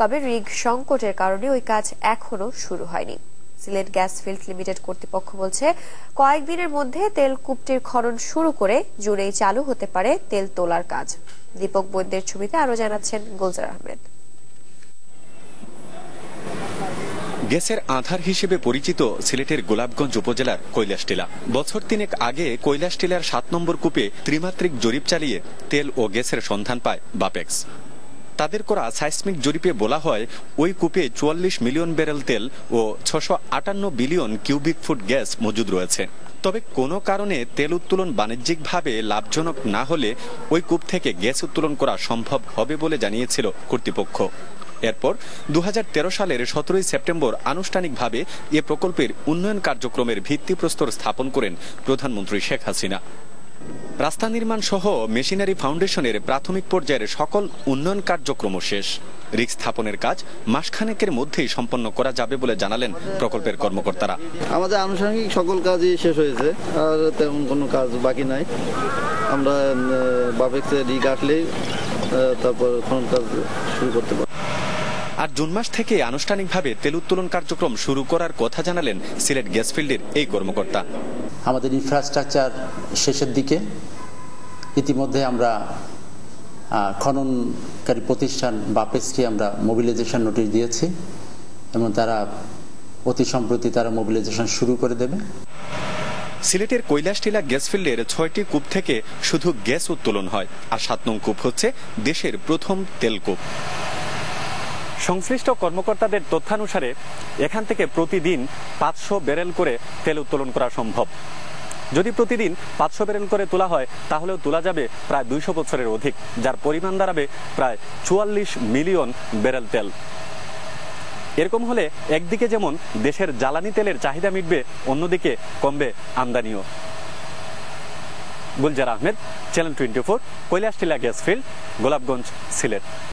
তবে রিগ সংকটের কারণে ওই কাজ এখনো শুরু হয়নি। সিলেট গ্যাস ফিল্ড লিমিটেড কর্তৃপক্ষ বলছে, কয়েকদিনের মধ্যে তেল কূপটির খনন শুরু করে জুড়েই চালু হতে পারে তেল তোলার কাজ। দীপক বৈদ্যের ছবিতে আরো জানাচ্ছেন গুলজার আহমেদ। গ্যাসের আধার হিসেবে পরিচিত সিলেটের গোলাপগঞ্জ উপজেলার কৈলাসটিলা। বছর তিনেক আগে কৈলাসটিলার ৭ নম্বর কূপে ত্রিমাত্রিক জরিপ চালিয়ে তেল ও গ্যাসের সন্ধান পায় বাপেক্স। তাদের করা সাইসমিক জরিপে বলা হয়, ওই কূপে ৪৪ মিলিয়ন ব্যারেল তেল ও ৬৫৮ বিলিয়ন কিউবিক ফুট গ্যাস মজুদ রয়েছে। তবে কোনো কারণে তেল উত্তোলন বাণিজ্যিকভাবে লাভজনক না হলে ওই কূপ থেকে গ্যাস উত্তোলন করা সম্ভব হবে বলে জানিয়েছিল কর্তৃপক্ষ। এরপর ২০১৩ সালের ১৭ সেপ্টেম্বর আনুষ্ঠানিকভাবে এ প্রকল্পের উন্নয়ন কার্যক্রমের ভিত্তিপ্রস্তর স্থাপন করেন প্রধানমন্ত্রী শেখ হাসিনা। রাস্তা নির্মাণ সহ মেশিনারি ফাউন্ডেশনের প্রাথমিক পর্যায়ের সকল উন্নয়ন কার্যক্রম শেষ। রিগ স্থাপনের কাজ মাসখানেকের মধ্যেই সম্পন্ন করা যাবে বলে জানালেন প্রকল্পের কর্মকর্তারা। আমাদের আনুষঙ্গিক সকল কাজই শেষ হয়েছে, আর তেমন কোনো কাজ বাকি নাই। আমরা বাপেক্সে রিগ আসলেই তারপর খনন কাজ শুরু করতে পারব। আর জুন মাস থেকে আনুষ্ঠানিকভাবে তেল উত্তোলন কার্যক্রম শুরু করার কথা জানালেন সিলেট গ্যাস ফিল্ডের এই কর্মকর্তা। আমাদের ইনফ্রাস্ট্রাকচার শেষের দিকে, ইতিমধ্যে আমরা খননকারী প্রতিষ্ঠান বাপেক্সকে আমরা মোবিলাইজেশন নোটিশ দিয়েছি এবং তারা অতি সম্প্রতি তারা মোবিলাইজেশন শুরু করে দেবে। সিলেটের কৈলাসটিলা গ্যাস ফিল্ডের ৬টি কূপ থেকে শুধু গ্যাস উত্তোলন হয়, আর ৭ নং কূপ হচ্ছে দেশের প্রথম তেল কূপ। সংশ্লিষ্ট কর্মকর্তাদের তথ্যানুসারে এখান থেকে প্রতিদিন ৫০০ ব্যারেল করে তেল উত্তোলন করা সম্ভব। যদি প্রতিদিন ৫০০ ব্যারেল করে তোলা হয়, তাহলেও তোলা যাবে প্রায় ২০০ বছরের অধিক, যার পরিমাণ দাঁড়াবে প্রায় ৪৪ মিলিয়ন ব্যারেল তেল। এরকম হলে একদিকে যেমন দেশের জ্বালানি তেলের চাহিদা মিটবে, অন্যদিকে কমবে আমদানিও। Gulzar Ahmed, channel 24, Kailashtila gas field, Golapganj, Sylhet.